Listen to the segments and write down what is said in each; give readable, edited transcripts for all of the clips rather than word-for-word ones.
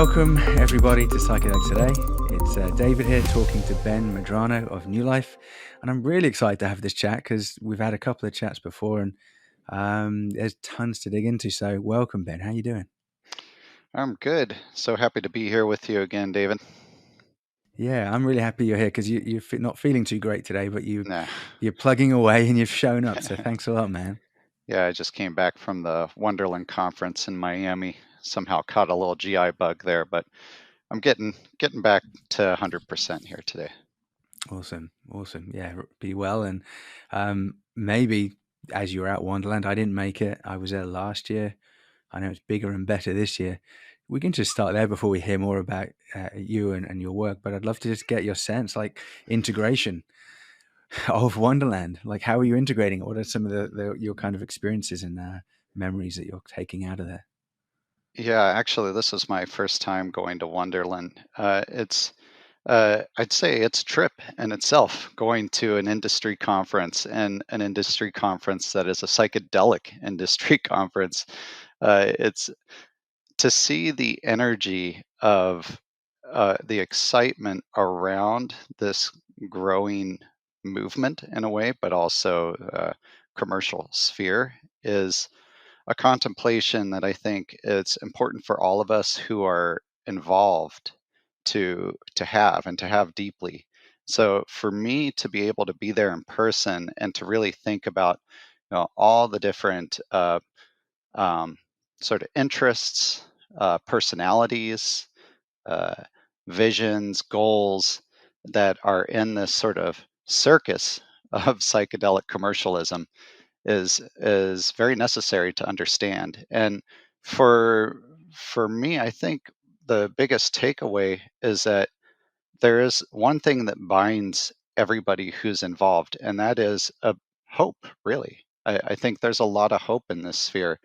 Welcome everybody to Psychedelics Today. It's David here talking to Ben Medrano of Nue Life, and I'm really excited to have this chat because we've had a couple of chats before, and there's tons to dig into. So welcome, Ben. How you doing? I'm good. So happy to be here with you again, David. Yeah, I'm really happy you're here because you're not feeling too great today, but Nah. you're plugging away and you've shown up. So thanks a lot, man. Yeah, I just came back from the Wonderland conference in Miami. Somehow caught a little GI bug there, but I'm getting back to 100% here today. Awesome. Yeah, be well. And maybe as you were at Wonderland, I didn't make it. I was there last year. I know it's bigger and better this year. We can just start there before we hear more about you and your work. But I'd love to just get your sense, like integration of Wonderland. Like, how are you integrating it? What are some of your kind of experiences and memories that you're taking out of there? Yeah, actually, this is my first time going to Wonderland. I'd say it's a trip in itself, going to an industry conference, and an industry conference that is a psychedelic industry conference. It's to see the energy of the excitement around this growing movement in a way, but also commercial sphere is a contemplation that I think it's important for all of us who are involved to have and to have deeply. So for me to be able to be there in person and to really think about all the different um, sort of interests, personalities, uh, visions, goals that are in this sort of circus of psychedelic commercialism is very necessary to understand. And for me, I think the biggest takeaway is that there is one thing that binds everybody who's involved, and that is a hope, really. I think there's a lot of hope in this sphere.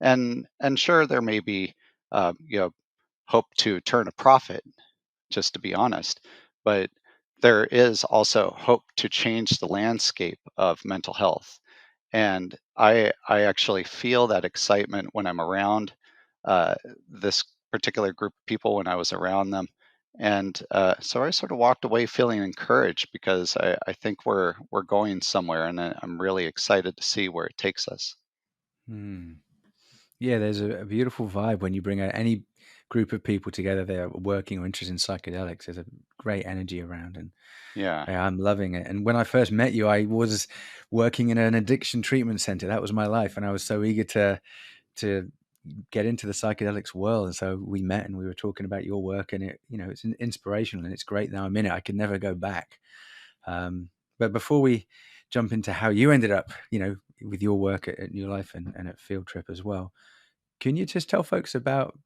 And sure, there may be hope to turn a profit, just to be honest, but there is also hope to change the landscape of mental health. And I actually feel that excitement when I'm around uh, this particular group of people, when I was around them. And so I sort of walked away feeling encouraged because I think we're going somewhere, and I'm really excited to see where it takes us. Hmm. Yeah, there's a beautiful vibe when you bring any group of people together. They're working or interested in psychedelics. There's a great energy around, and Yeah. I'm loving it. And when I first met you, I was working in an addiction treatment center. That was my life, and I was so eager to get into the psychedelics world. And so we met, and we were talking about your work, and it's inspirational, and it's great. Now I'm in it. I can never go back. But before we jump into how you ended up, with your work at Nue Life and at Field Trip as well, can you just tell folks about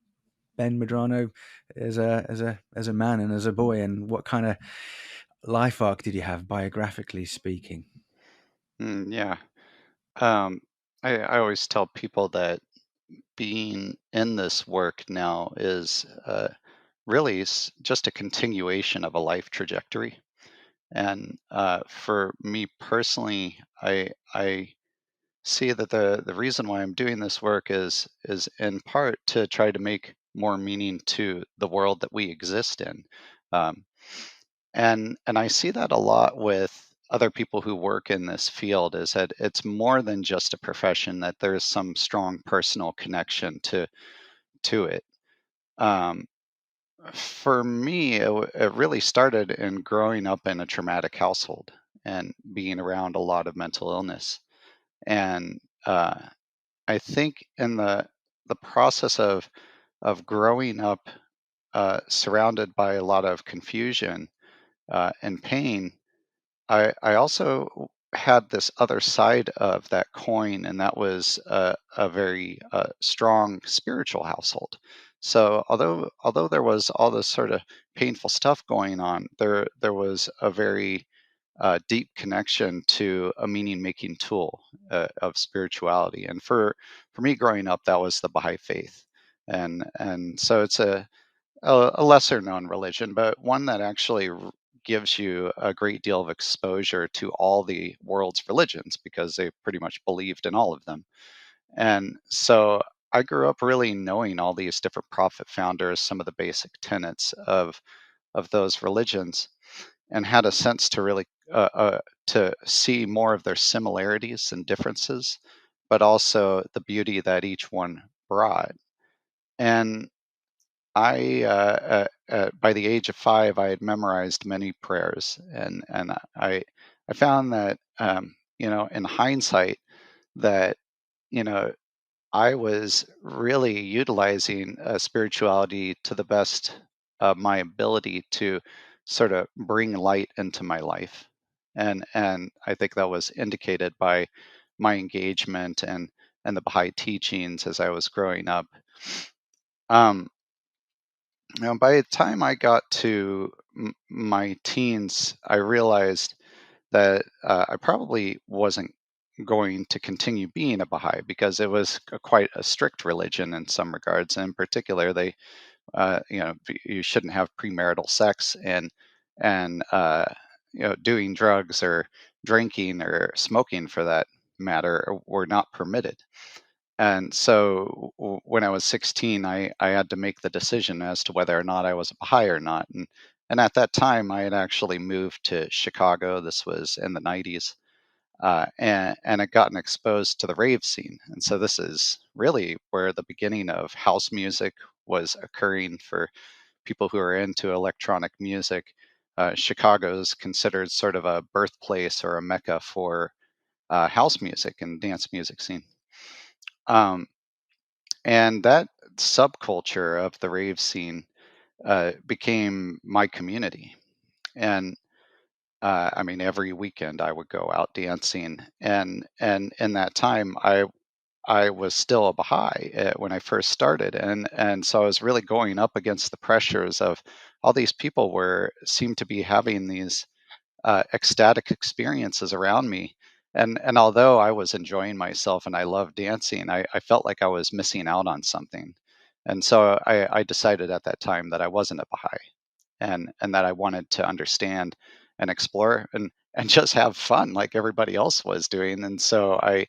Ben Medrano as a man and as a boy, and what kind of life arc did you have, biographically speaking? Yeah. Um, I always tell people that being in this work now is really just a continuation of a life trajectory. And for me personally, I see that the reason why I'm doing this work is in part to try to make more meaning to the world that we exist in. Um, and I see that a lot with other people who work in this field, is that it's more than just a profession, that there's some strong personal connection to it. Um, for me, it really started in growing up in a traumatic household and being around a lot of mental illness. And I think in the process of growing up surrounded by a lot of confusion and pain, I also had this other side of that coin, and that was a very strong spiritual household. So although there was all this sort of painful stuff going on, there was a very deep connection to a meaning making tool of spirituality. And for me growing up, that was the Baha'i faith. And so it's a lesser known religion, but one that actually gives you a great deal of exposure to all the world's religions, because they pretty much believed in all of them. And so I grew up really knowing all these different prophet founders, some of the basic tenets of those religions, and had a sense to really to see more of their similarities and differences, but also the beauty that each one brought. And by the age of 5, I had memorized many prayers, and I found that in hindsight that you know I was really utilizing spirituality to the best of my ability to sort of bring light into my life, and I think that was indicated by my engagement and the Baha'i teachings as I was growing up. Um, by the time I got to my teens, I realized that I probably wasn't going to continue being a Baha'i because it was quite a strict religion in some regards. In particular, you shouldn't have premarital sex, and doing drugs or drinking or smoking for that matter were not permitted. And so when I was 16, I had to make the decision as to whether or not I was a Baha'i or not. And at that time, I had actually moved to Chicago. This was in the 90s. And had gotten exposed to the rave scene. And so this is really where the beginning of house music was occurring for people who are into electronic music. Chicago is considered sort of a birthplace or a mecca for house music and dance music scene. Um, and that subculture of the rave scene became my community. And I mean, every weekend I would go out dancing, and in that time I was still a Baha'i when I first started, and so I was really going up against the pressures of all these people were seemed to be having these ecstatic experiences around me. And although I was enjoying myself and I loved dancing, I felt like I was missing out on something. And so I decided at that time that I wasn't a Baha'i, and that I wanted to understand and explore and just have fun like everybody else was doing. And so I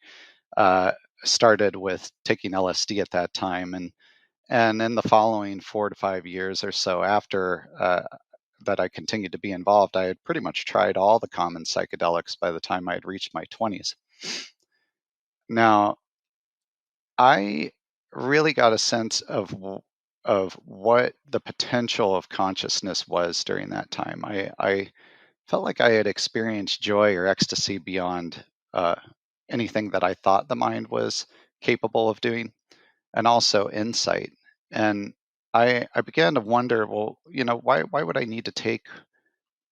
uh, started with taking LSD at that time, and in the following 4 to 5 years or so after that I continued to be involved, I had pretty much tried all the common psychedelics by the time I had reached my 20s. Now, I really got a sense of what the potential of consciousness was during that time. I felt like I had experienced joy or ecstasy beyond uh, anything that I thought the mind was capable of doing, and also insight. And I began to wonder, well, why would I need to take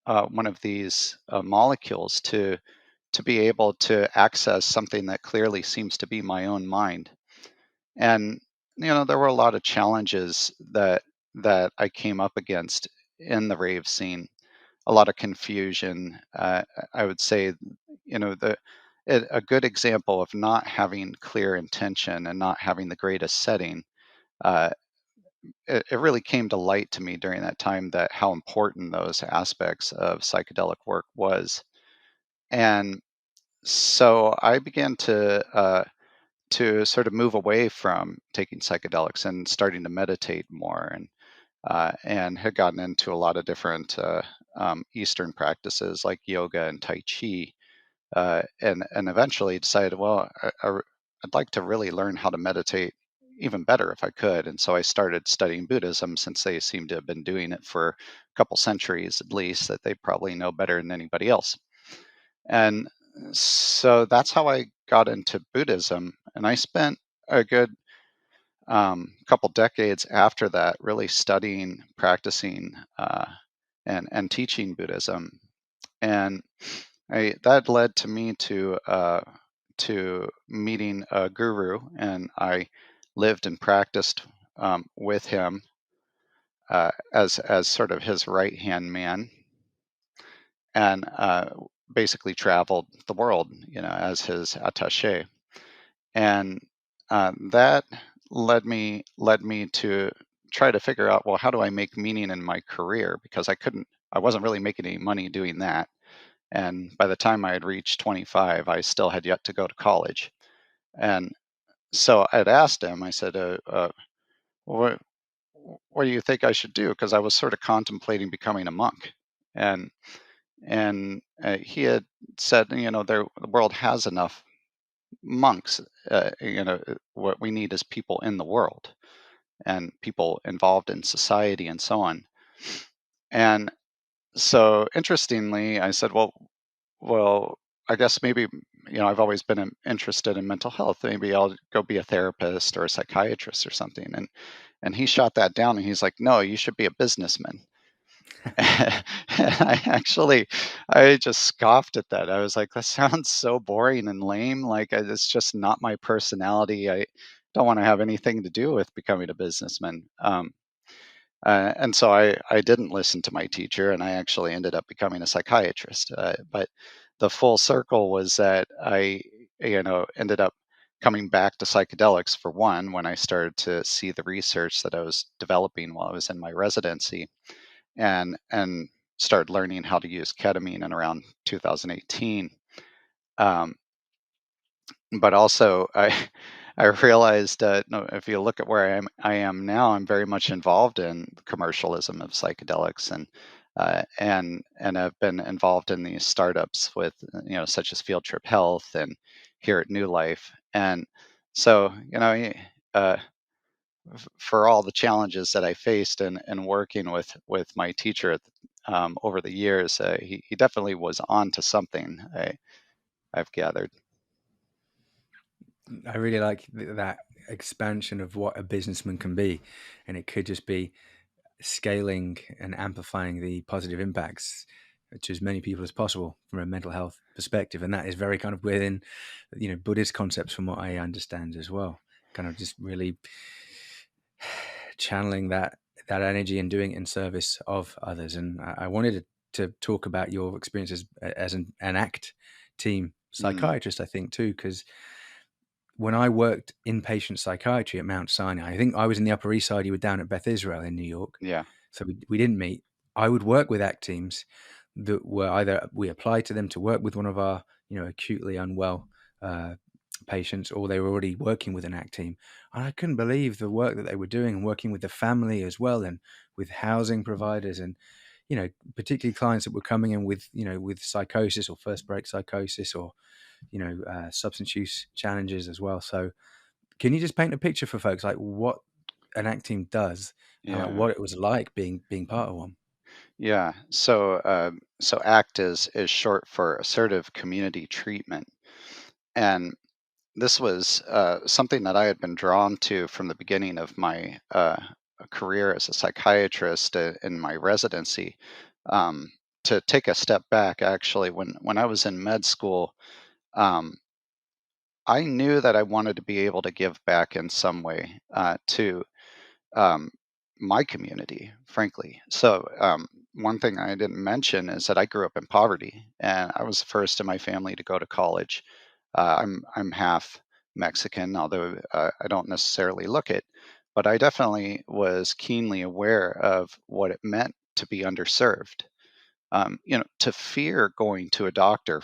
one of these molecules to be able to access something that clearly seems to be my own mind? And there were a lot of challenges that I came up against in the rave scene. A lot of confusion. I would say, a good example of not having clear intention and not having the greatest setting. Uh, it really came to light to me during that time that how important those aspects of psychedelic work was. And so I began to sort of move away from taking psychedelics and starting to meditate more, and had gotten into a lot of different Eastern practices like yoga and Tai Chi, and eventually decided, well, I'd like to really learn how to meditate even better if I could. And so I started studying Buddhism, since they seem to have been doing it for a couple centuries at least, that they probably know better than anybody else. And so that's how I got into Buddhism. And I spent a good couple decades after that really studying, practicing, and teaching Buddhism. And that led to me to meeting a guru, and I lived and practiced with him as sort of his right hand man, and basically traveled the world, as his attaché. And that led me to try to figure out, well, how do I make meaning in my career? Because I wasn't really making any money doing that. And by the time I had reached 25, I still had yet to go to college. And so I'd asked him, I said, what, what do you think I should do? Because I was sort of contemplating becoming a monk. And he had said, the world has enough monks. What we need is people in the world and people involved in society and so on. And so, interestingly, I said, well, I guess maybe, I've always been interested in mental health. Maybe I'll go be a therapist or a psychiatrist or something. And he shot that down and he's like, no, you should be a businessman. And I just scoffed at that. I was like, that sounds so boring and lame. Like, it's just not my personality. I don't want to have anything to do with becoming a businessman. And so I didn't listen to my teacher, and I actually ended up becoming a psychiatrist. But the full circle was that I, ended up coming back to psychedelics for one, when I started to see the research that I was developing while I was in my residency, and started learning how to use ketamine in around 2018. Um, but also, I realized that, no, if you look at where I am now, I'm very much involved in commercialism of psychedelics, and I've been involved in these startups with, such as Field Trip Health and here at Nue Life. And so, uh, for all the challenges that I faced in working with my teacher over the years, he definitely was on to something. I've gathered. I really like that expansion of what a businessman can be, and it could just be scaling and amplifying the positive impacts to as many people as possible from a mental health perspective, and that is very kind of within, Buddhist concepts, from what I understand as well. Kind of just really channeling that energy and doing it in service of others. And I wanted to talk about your experiences as an ACT team Mm, psychiatrist, I think, too, because when I worked inpatient psychiatry at Mount Sinai, I think I was in the Upper East Side, you were down at Beth Israel in New York. yeah. So we didn't meet. I would work with ACT teams that were either we applied to them to work with one of our, acutely unwell patients, or they were already working with an ACT team. And I couldn't believe the work that they were doing and working with the family as well, and with housing providers, and, particularly clients that were coming in with, with psychosis or first break psychosis, or substance use challenges as well. So can you just paint a picture for folks, like what an ACT team does, and like Yeah. what it was like being part of one? Yeah. So ACT is short for Assertive Community Treatment, and this was something that I had been drawn to from the beginning of my career as a psychiatrist in my residency. Um, to take a step back, actually, when I was in med school, um, I knew that I wanted to be able to give back in some way to um, my community, frankly. So, one thing I didn't mention is that I grew up in poverty, and I was the first in my family to go to college. I'm half Mexican, although I don't necessarily look it, but I definitely was keenly aware of what it meant to be underserved. To fear going to a doctor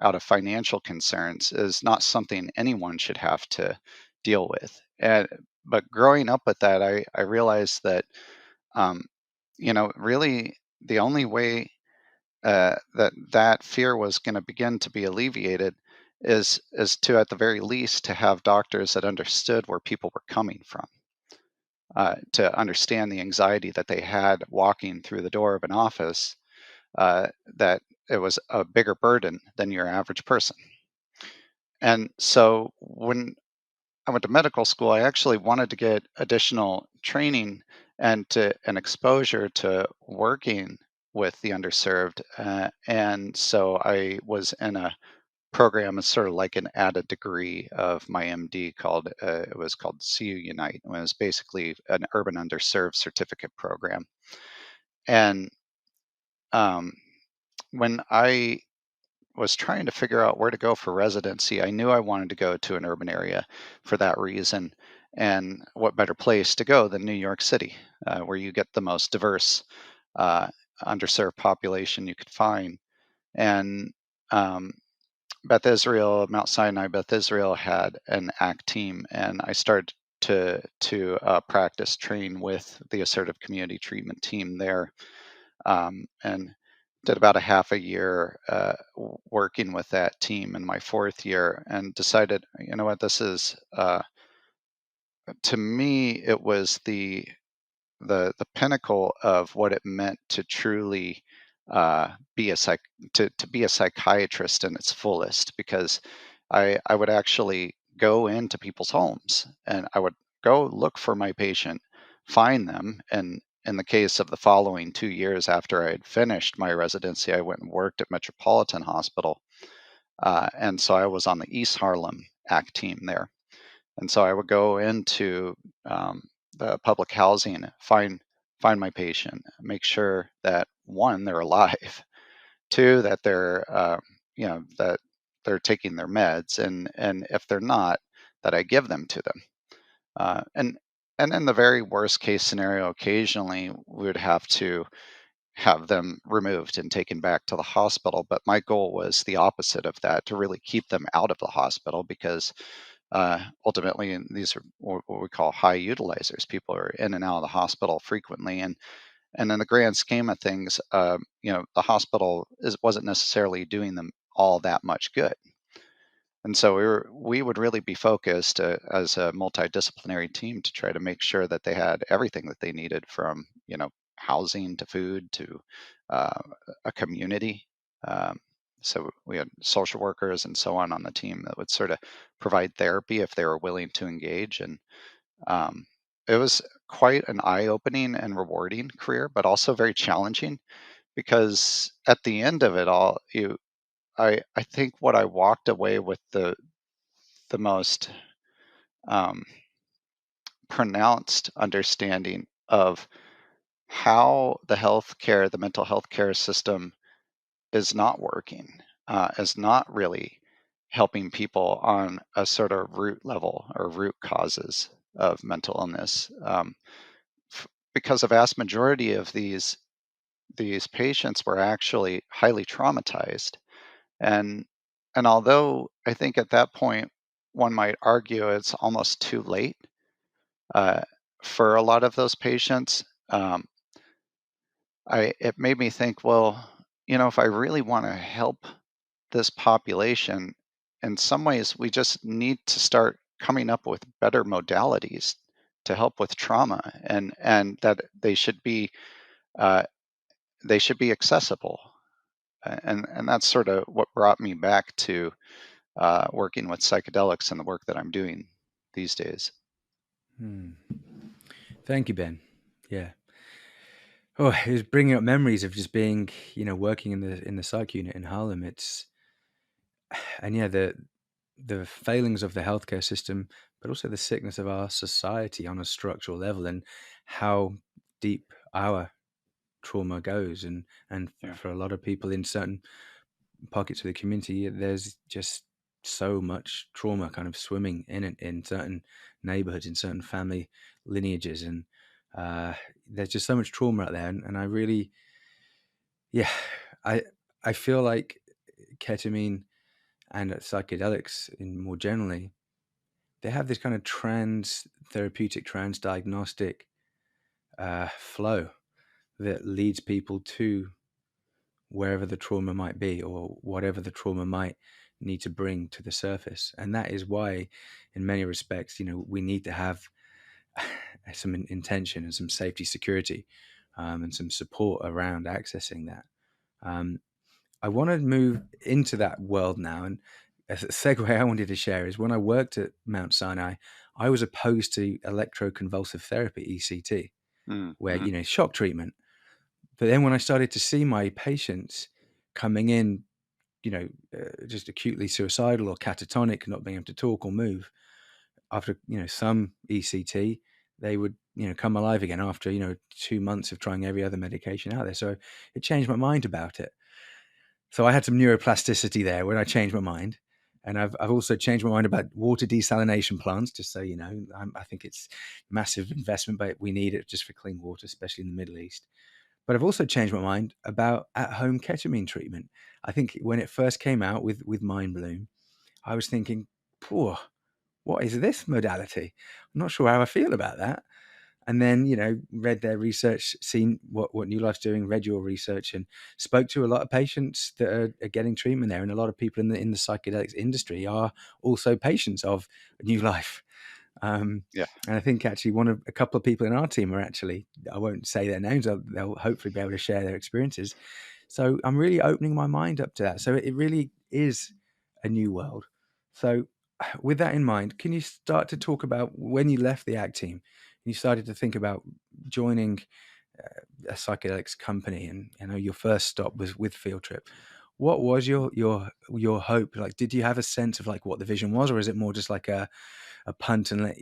out of financial concerns is not something anyone should have to deal with. But growing up with that, I realized that, um, really the only way that fear was going to begin to be alleviated is to, at the very least, to have doctors that understood where people were coming from, to understand the anxiety that they had walking through the door of an office, that it was a bigger burden than your average person. And so when I went to medical school, I actually wanted to get additional training and exposure to working with the underserved. And so I was in a program, it's sort of like an added degree of my MD, called it was called CU Unite. It was basically an urban underserved certificate program. And um, when I was trying to figure out where to go for residency, I knew I wanted to go to an urban area for that reason. And what better place to go than New York City, where you get the most diverse, uh, underserved population you could find. And um, Beth Israel, Mount Sinai, Beth Israel had an ACT team, and I started to practice train with the assertive community treatment team there, and did about a half a year working with that team in my fourth year, and decided, you know what, this is to me, it was the pinnacle of what it meant to truly be a to be a psychiatrist in its fullest, because I would actually go into people's homes and I would go look for my patient, find them, and in the case of the following 2 years after I had finished my residency, I went and worked at Metropolitan Hospital, and so I was on the East Harlem ACT team there. And so I would go into the public housing, find my patient, make sure that one, they're alive, two, that they're that they're taking their meds, and if they're not, that I give them to them. And in the very worst case scenario, occasionally we would have to have them removed and taken back to the hospital. But my goal was the opposite of that, to really keep them out of the hospital, because ultimately, and these are what we call high utilizers. People are in and out of the hospital frequently, and in the grand scheme of things, the hospital wasn't necessarily doing them all that much good. And so we would really be focused as a multidisciplinary team to try to make sure that they had everything that they needed, from housing to food to uh, a community. Um, so we had social workers and so on the team that would sort of provide therapy if they were willing to engage. And um, it was quite an eye-opening and rewarding career, but also very challenging, because at the end of it all, I think what I walked away with the most um, pronounced understanding of how the mental health care system is not working, is not really helping people on a sort of root level or root causes of mental illness, because a vast majority of these patients were actually highly traumatized. And and although I think at that point one might argue it's almost too late uh, for a lot of those patients, it made me think, well, if I really want to help this population, in some ways we just need to start coming up with better modalities to help with trauma, and that uh, they should be accessible. And that's sort of what brought me back to working with psychedelics and the work that I'm doing these days. Hmm. Thank you, Ben. Yeah. Oh, it was bringing up memories of just being, working in the psych unit in Harlem. And yeah, the failings of the healthcare system, but also the sickness of our society on a structural level, and how deep our trauma goes. And Yeah. for a lot of people in certain pockets of the community, there's just so much trauma kind of swimming in it in certain neighborhoods, in certain family lineages, and there's just so much trauma out there. And I really, yeah, I I feel like ketamine and psychedelics, in more generally, they have this kind of trans therapeutic, trans diagnostic flow that leads people to wherever the trauma might be, or whatever the trauma might need to bring to the surface. And that is why, in many respects, we need to have some intention and some safety, security, and some support around accessing that. Um, I want to move into that world now. And a segue I wanted to share is, when I worked at Mount Sinai, I was opposed to electroconvulsive therapy, ECT, where, Mm-hmm. shock treatment. But then when I started to see my patients coming in, just acutely suicidal or catatonic, not being able to talk or move, after, some ECT, they would, come alive again after, 2 months of trying every other medication out there. So it changed my mind about it. So I had some neuroplasticity there when I changed my mind. And I've also changed my mind about water desalination plants, just so you know. I think it's massive investment, but we need it just for clean water, especially in the Middle East. But I've also changed my mind about at-home ketamine treatment. I think when it first came out with Mind Bloom, I was thinking, poor, what is this modality? I'm not sure how I feel about that. And then, read their research, seen what Nue Life's doing, read your research, and spoke to a lot of patients that are getting treatment there. And a lot of people in the psychedelics industry are also patients of Nue Life. Yeah. And I think actually a couple of people in our team are actually, I won't say their names, they'll hopefully be able to share their experiences. So I'm really opening my mind up to that. So it really is a new world. So with that in mind, can you start to talk about when you left the ACT team, and you started to think about joining a psychedelics company, and your first stop was with Field Trip. What was your hope? Like, did you have a sense of like what the vision was, or is it more just like a punt and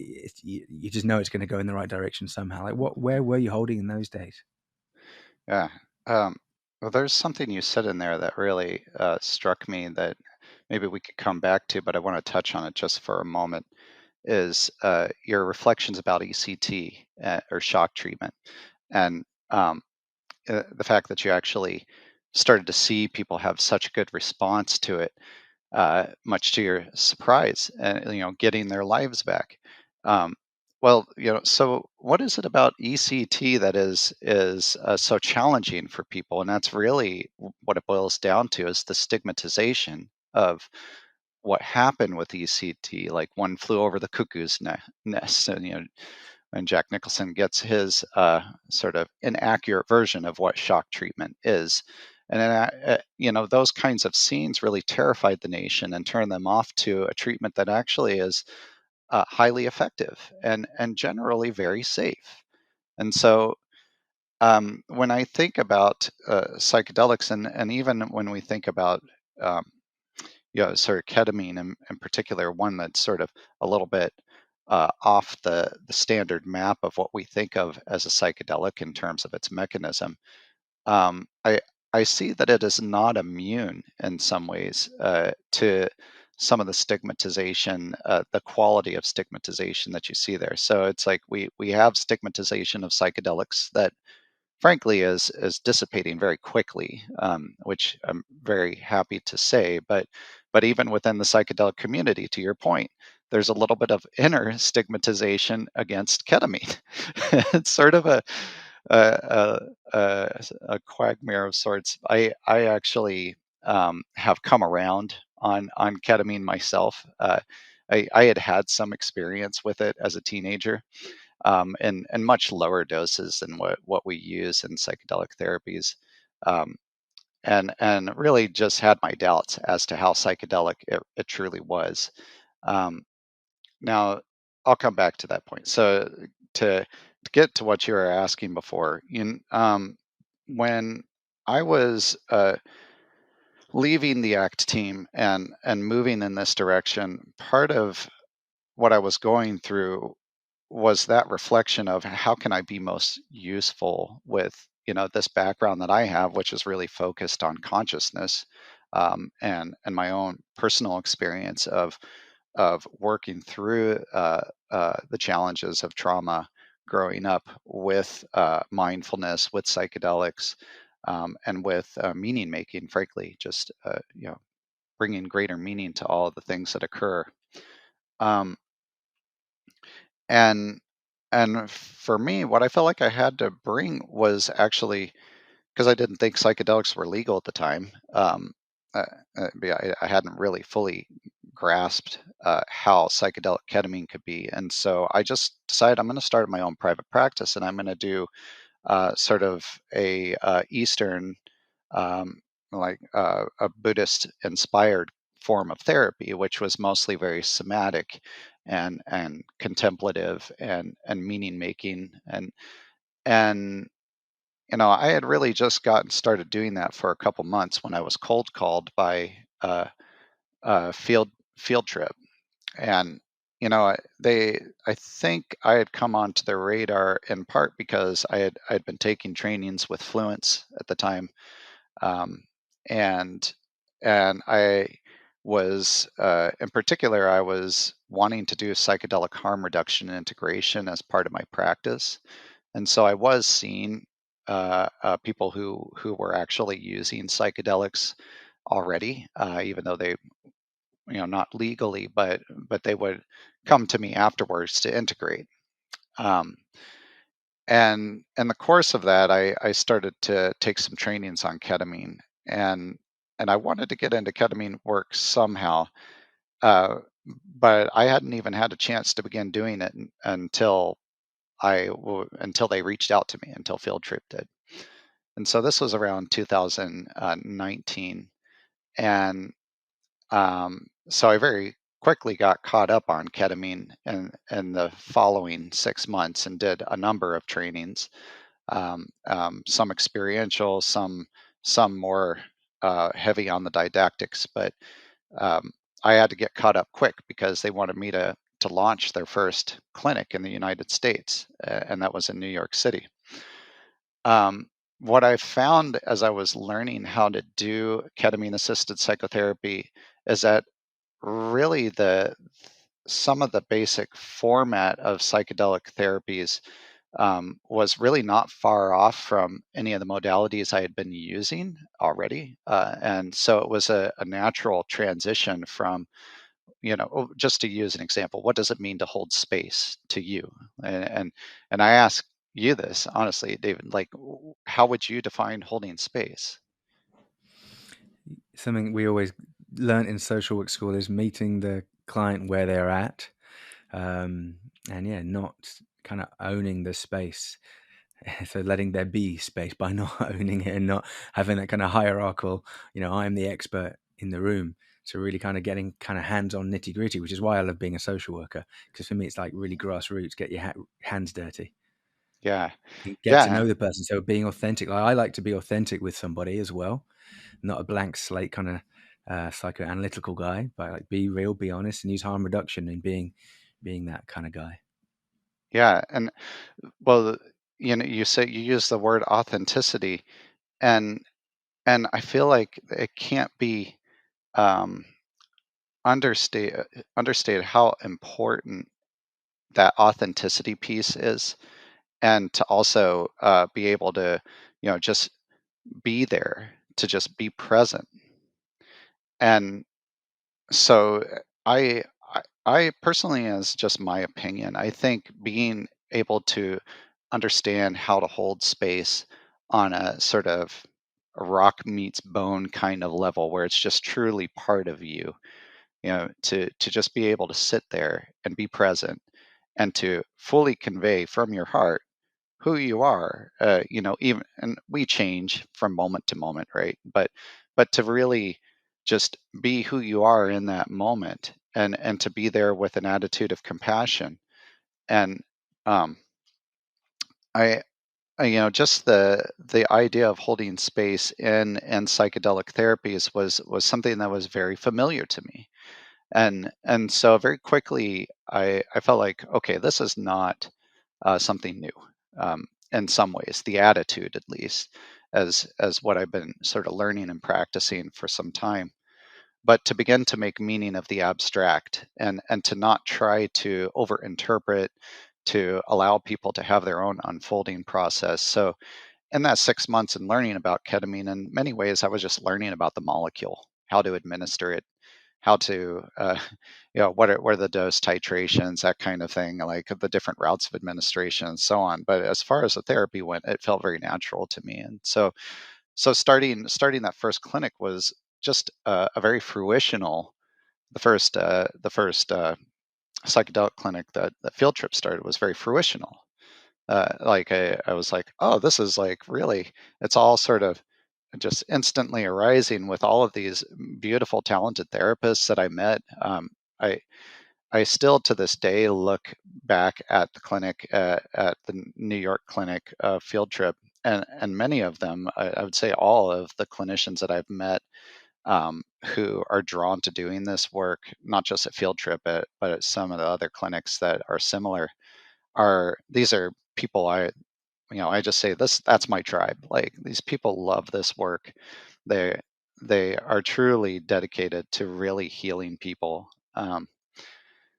you just know it's going to go in the right direction somehow? Like, where were you holding in those days? Yeah. Um, well, there's something you said in there that really struck me that maybe we could come back to, but I want to touch on it just for a moment. Is your reflections about ECT or shock treatment, and the fact that you actually started to see people have such a good response to it, much to your surprise, and getting their lives back. Um, well, so what is it about ECT that is so challenging for people? And that's really what it boils down to, is the stigmatization of what happened with ECT. Like One Flew Over the Cuckoo's Nest, and when Jack Nicholson gets his sort of inaccurate version of what shock treatment is. And then, those kinds of scenes really terrified the nation and turned them off to a treatment that actually is highly effective and generally very safe. And so, when I think about psychedelics, and even when we think about um, sort of ketamine in particular, one that's sort of a little bit off the standard map of what we think of as a psychedelic in terms of its mechanism. um, I I see that it is not immune in some ways to some of the stigmatization, the quality of stigmatization that you see there. So it's like we have stigmatization of psychedelics that frankly is dissipating very quickly, which I'm very happy to say. But even within the psychedelic community, to your point, there's a little bit of inner stigmatization against ketamine. It's sort of a, a quagmire of sorts. I actually have come around on ketamine myself. I had had some experience with it as a teenager, and much lower doses than what we use in psychedelic therapies, um, and really just had my doubts as to how psychedelic it truly was. Um, Now, I'll come back to that point. So to get to what you were asking before, when I was leaving the ACT team and moving in this direction, part of what I was going through was that reflection of how can I be most useful with this background that I have, which is really focused on consciousness, and my own personal experience of working through the challenges of trauma growing up with mindfulness, with psychedelics, and with meaning making. Frankly, just bringing greater meaning to all of the things that occur. Um, and and for me, what I felt like I had to bring was actually, because I didn't think psychedelics were legal at the time. Uh, I hadn't really fully grasped how psychedelic ketamine could be, and so I just decided I'm going to start my own private practice, and I'm going to do sort of a Eastern, like a Buddhist inspired form of therapy, which was mostly very somatic and contemplative and meaning making, and I had really just gotten started doing that for a couple months when I was cold called by a field trip, and I think I had come onto their radar in part because I'd been taking trainings with Fluence at the time, um, and I was in particular I was wanting to do psychedelic harm reduction and integration as part of my practice, and so I was seeing people who were actually using psychedelics already, even though they, not legally, but they would come to me afterwards to integrate. Um, and in the course of that, I started to take some trainings on ketamine, and and I wanted to get into ketamine work somehow, uh, but I hadn't even had a chance to begin doing it until until they reached out to me, until Field Trip did. And so this was around 2019, and so I very quickly got caught up on ketamine in the following 6 months and did a number of trainings, some experiential, some more heavy on the didactics, but um, I had to get caught up quick because they wanted me to launch their first clinic in the United States, and that was in New York City. Um, what I found as I was learning how to do ketamine assisted psychotherapy is that really the some of the basic format of psychedelic therapies was really not far off from any of the modalities I had been using already. And so it was a natural transition from, just to use an example, what does it mean to hold space to you? And I ask you this honestly, David, like, how would you define holding space? Something we always learnt in social work school is meeting the client where they're at, um, and yeah, not kind of owning the space. So letting there be space by not owning it and not having that kind of hierarchical, I'm the expert in the room. So really kind of getting kind of hands-on nitty-gritty, which is why I love being a social worker, because for me it's like really grassroots, get your hands dirty. Yeah. You get to Yeah. know the person. So being authentic, like I like to be authentic with somebody as well, not a blank slate kind of psychoanalytical guy, but like be real, be honest, and use harm reduction in being that kind of guy. Yeah. And well, you say you use the word authenticity, and I feel like it can't be um, understated how important that authenticity piece is, and to also be able to, just be there, to just be present. And so I personally, as just my opinion, I think being able to understand how to hold space on a sort of a rock meets bone kind of level where it's just truly part of you, to just be able to sit there and be present and to fully convey from your heart who you are, even, and we change from moment to moment, right? But to really just be who you are in that moment, and to be there with an attitude of compassion. And um I just the idea of holding space in psychedelic therapies was something that was very familiar to me. And so very quickly I felt like, okay, this is not something new, in some ways, the attitude at least, as what I've been sort of learning and practicing for some time. But to begin to make meaning of the abstract, and to not try to overinterpret, to allow people to have their own unfolding process. So in that 6 months and learning about ketamine, in many ways, I was just learning about the molecule, how to administer it, how to, what are the dose titrations, that kind of thing, like the different routes of administration and so on. But as far as the therapy went, it felt very natural to me. And so starting that first clinic was just a very fruitional. The first psychedelic clinic that Field Trip started was very fruitional. Like I was like, oh, this is like really, it's all sort of just instantly arising with all of these beautiful, talented therapists that I met. I I still to this day look back at the clinic, at the New York clinic, Field Trip, and many of them, I would say all of the clinicians that I've met, who are drawn to doing this work, not just at Field Trip, but at some of the other clinics that are similar, are these are people I just say that's my tribe. Like, these people love this work. They they are truly dedicated to really healing people.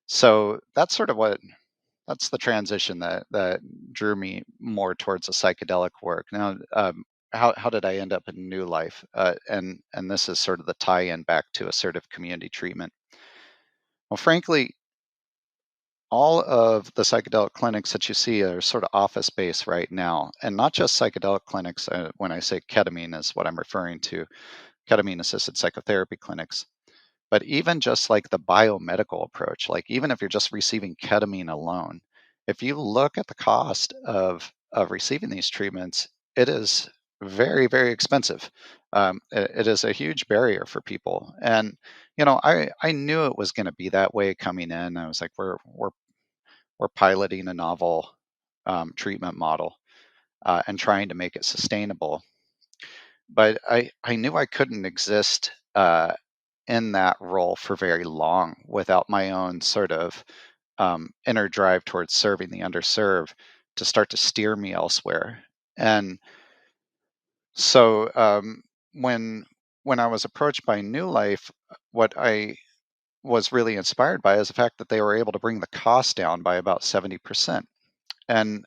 So that's sort of what. that's the transition that drew me more towards the psychedelic work. Now, how did I end up in Nue Life? And this is sort of the tie-in back to assertive community treatment. Well, frankly, all of the psychedelic clinics that you see are sort of office-based right now, and not just psychedelic clinics. When I say ketamine is what I'm referring to, ketamine-assisted psychotherapy clinics. But even just like the biomedical approach, like even if you're just receiving ketamine alone, if you look at the cost of receiving these treatments, it is very, very expensive. It is a huge barrier for people, and I knew it was going to be that way coming in. I was like, we're piloting a novel treatment model and trying to make it sustainable. But I knew I couldn't exist in that role for very long without my own sort of inner drive towards serving the underserved to start to steer me elsewhere. And so when when I was approached by Nue Life, what I was really inspired by is the fact that they were able to bring the cost down by about 70%. And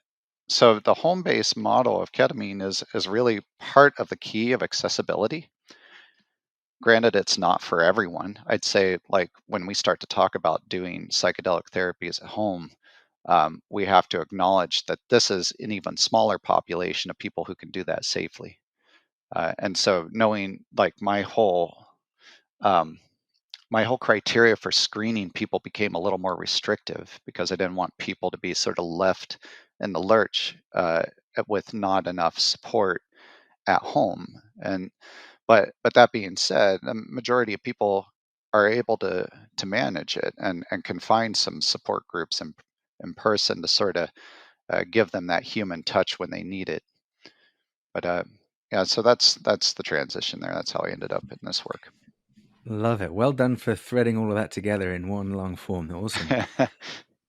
so the home-based model of ketamine is really part of the key of accessibility. Granted, it's not for everyone. I'd say, like, when we start to talk about doing psychedelic therapies at home, we have to acknowledge that this is an even smaller population of people who can do that safely. And so, knowing like um, my whole criteria for screening people became a little more restrictive because I didn't want people to be sort of left in the lurch with not enough support at home. And but that being said, the majority of people are able to manage it and can find some support groups in person to sort of give them that human touch when they need it. But yeah, so that's the transition there. That's how I ended up in this work. Love it. Well done for threading all of that together in one long form. Awesome.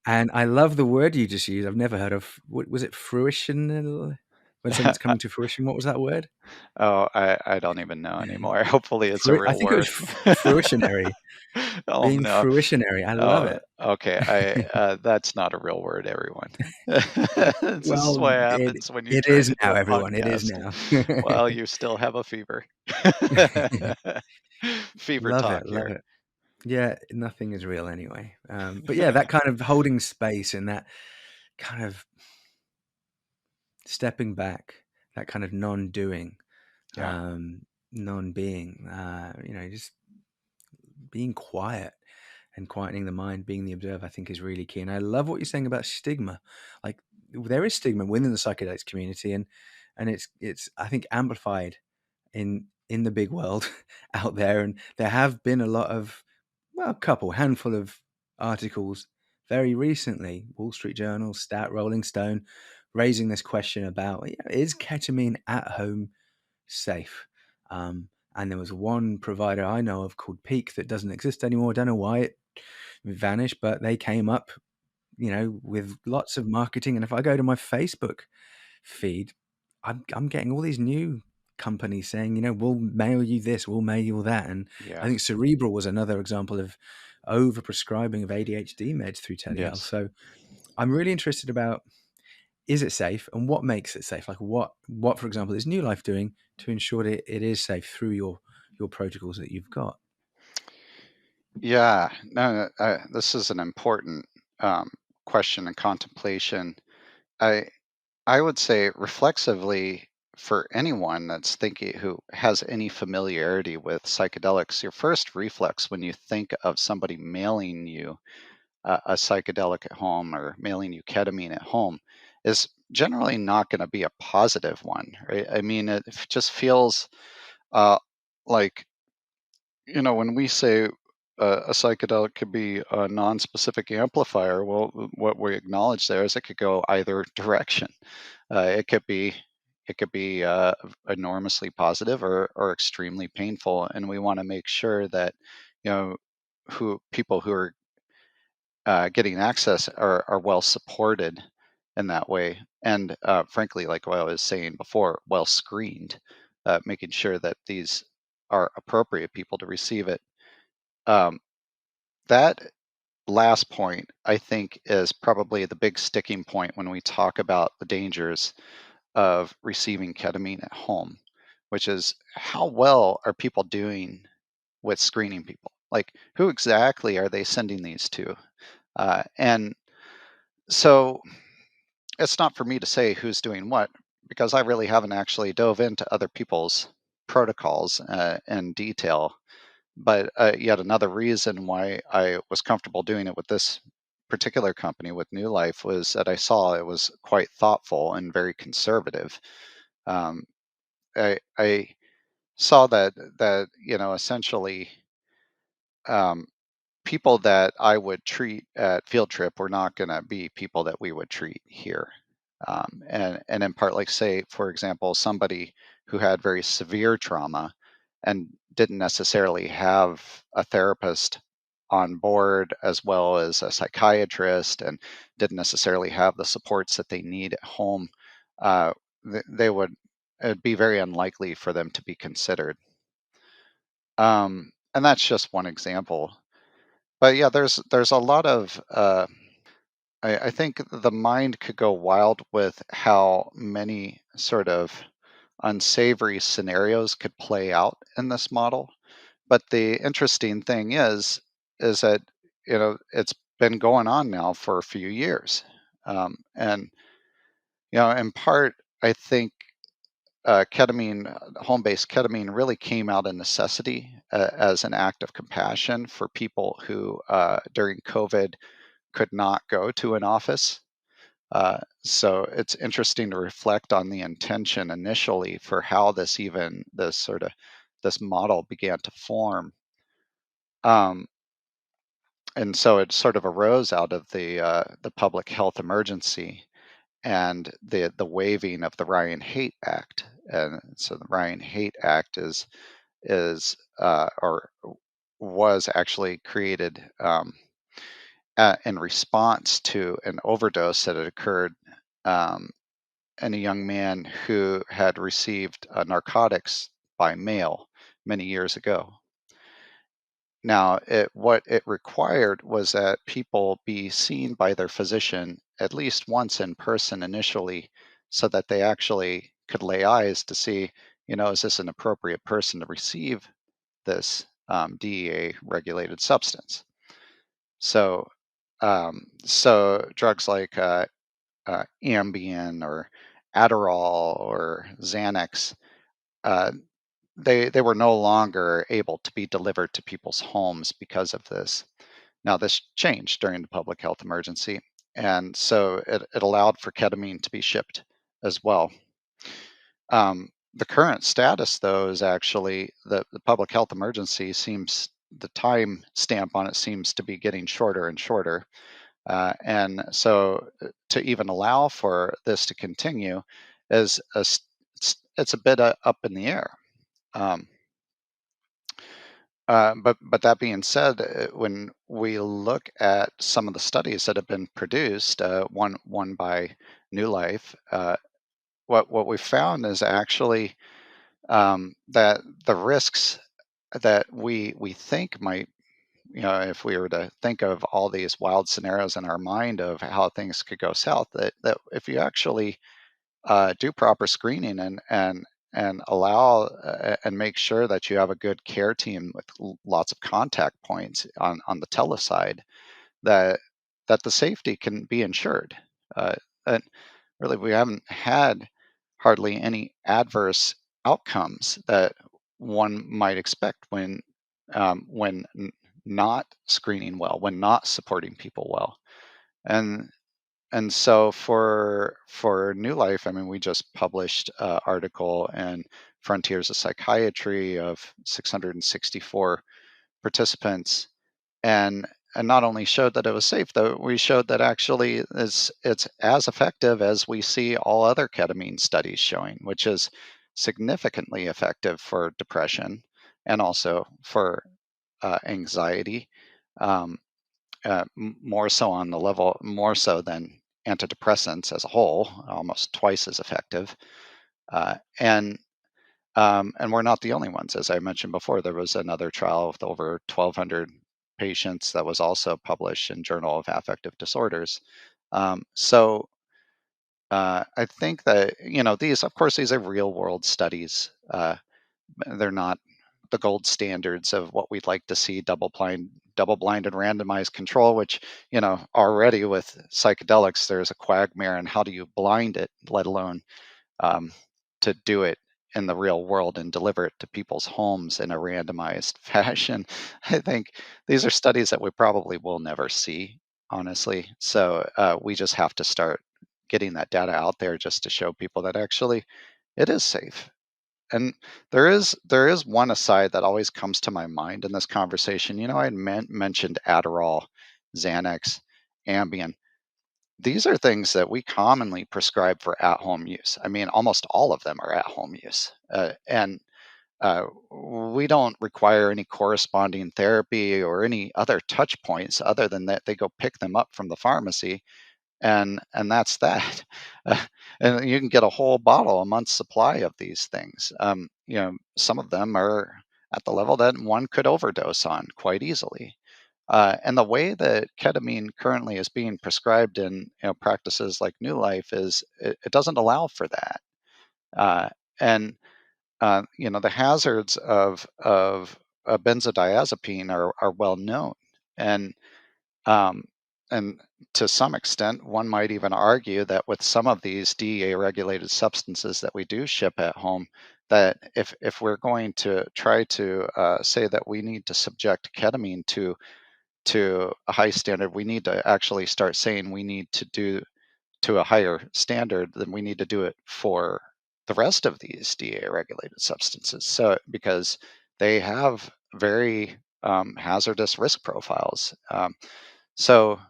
And I love the word you just used. I've never heard of. What was it? Fruition. When something's coming to fruition, what was that word? Oh, I don't even know anymore. Hopefully, it's a I real think it was word. fruitionary. Oh Being no. fruitionary. I love Oh, it. okay. That's not a real word, everyone. This is Well, what it happens when you it turn is into now, a everyone. It is podcast. now. Well, you still have a fever. Fever Love talk it. Love here. it. Yeah, nothing is real anyway. But yeah, that kind of holding space and that kind of stepping back, that kind of non-doing, Yeah. non-being, just being quiet and quietening the mind, being the observer, I think is really key. And I love what you're saying about stigma. Like there is stigma within the psychedelics community, and it's I think amplified in the big world out there. And there have been a lot of, well, handful of articles very recently, Wall Street Journal, Stat, Rolling Stone, raising this question about, is ketamine at home safe? And there was one provider I know of called Peak that doesn't exist anymore. I don't know why it vanished, but they came up, with lots of marketing. And if I go to my Facebook feed, I'm getting all these new companies saying, we'll mail you this, we'll mail you that. And I Yeah. think Cerebral was another example of over prescribing of ADHD meds through telehealth. Yes. So I'm really interested about, is it safe and what makes it safe? Like what for example, is Nue Life doing to ensure that it is safe through your protocols that you've got? Yeah. No, this is an important um, question and contemplation. I I would say reflexively for anyone that's thinking who has any familiarity with psychedelics, your first reflex when you think of somebody mailing you a psychedelic at home or mailing you ketamine at home is generally not going to be a positive one, right? I mean, it just feels uh, like, when we say a psychedelic could be a non-specific amplifier, well, what we acknowledge there is it could go either direction. It could be enormously positive or extremely painful, and we want to make sure that you know who people who are getting access are well supported in that way, and frankly, like what I was saying before, well screened, making sure that these are appropriate people to receive it. Um, that last point, I think, is probably the big sticking point when we talk about the dangers of receiving ketamine at home, which is how well are people doing with screening people? Like, who exactly are they sending these to? And so it's not for me to say who's doing what, because I really haven't actually dove into other people's protocols in detail. But yet another reason why I was comfortable doing it with this particular company, with Nue Life, was that I saw it was quite thoughtful and very conservative. Um, I saw that essentially, um, people that I would treat at field trip were not going to be people that we would treat here. And in part, like, say, for example, somebody who had very severe trauma and didn't necessarily have a therapist on board, as well as a psychiatrist, and didn't necessarily have the supports that they need at home, uh, they would, it'd be very unlikely for them to be considered. And that's just one example. But yeah, there's a lot of I think the mind could go wild with how many sort of unsavory scenarios could play out in this model. But the interesting thing is that it's been going on now for a few years, and in part, I think ketamine, home-based ketamine, really came out of necessity as an act of compassion for people who during COVID could not go to an office. So it's interesting to reflect on the intention initially for how this model began to form. Um, and so it sort of arose out of the public health emergency and the waiving of the Ryan Hate Act. And so the Ryan Hate Act is or was actually created in response to an overdose that had occurred, um, in a young man who had received narcotics by mail many years ago. Now, what it required was that people be seen by their physician at least once in person initially, so that they actually could lay eyes to see, is this an appropriate person to receive this DEA regulated substance? So, so drugs like Ambien or Adderall or Xanax, uh, they were no longer able to be delivered to people's homes because of this. Now, this changed during the public health emergency, and so it allowed for ketamine to be shipped as well. The current status, though, is actually the public health emergency seems the time stamp on it seems to be getting shorter and shorter. And so to even allow for this to continue is it's a bit up in the air. Um, but that being said, when we look at some of the studies that have been produced, one by Nue Life, what we found is actually, that the risks that we think might, if we were to think of all these wild scenarios in our mind of how things could go south, that if you actually do proper screening and allow and make sure that you have a good care team with lots of contact points on the tele side, that the safety can be ensured. And really, we haven't had hardly any adverse outcomes that one might expect when not screening well, when not supporting people well. And so for Nue Life, I mean, we just published an article in Frontiers of Psychiatry of 664 participants, and not only showed that it was safe, though we showed that actually it's as effective as we see all other ketamine studies showing, which is significantly effective for depression and also for anxiety. Um, More so on the level, more so than antidepressants as a whole, almost twice as effective. Uh, and and we're not the only ones. As I mentioned before, there was another trial with over 1,200 patients that was also published in Journal of Affective Disorders. So I think that, these, of course, these are real world studies. They're not the gold standards of what we'd like to see, double-blinded randomized control, which, already with psychedelics, there's a quagmire, and how do you blind it, let alone um, to do it in the real world and deliver it to people's homes in a randomized fashion. I think these are studies that we probably will never see, honestly. So we just have to start getting that data out there just to show people that actually it is safe. And there is one aside that always comes to my mind in this conversation. I had mentioned Adderall, Xanax, Ambien. These are things that we commonly prescribe for at-home use. I mean, almost all of them are at-home use, and we don't require any corresponding therapy or any other touch points other than that they go pick them up from the pharmacy, and that's that. Uh, and you can get a whole bottle, a month's supply of these things. Some of them are at the level that one could overdose on quite easily. And the way that ketamine currently is being prescribed in practices like Nue Life is it doesn't allow for that. And the hazards of a benzodiazepine are well known, and um, and to some extent, one might even argue that with some of these DEA regulated substances that we do ship at home, that if we're going to try to say that we need to subject ketamine to a high standard, we need to actually start saying we need to do to a higher standard, then we need to do it for the rest of these DA regulated substances. So because they have very hazardous risk profiles. So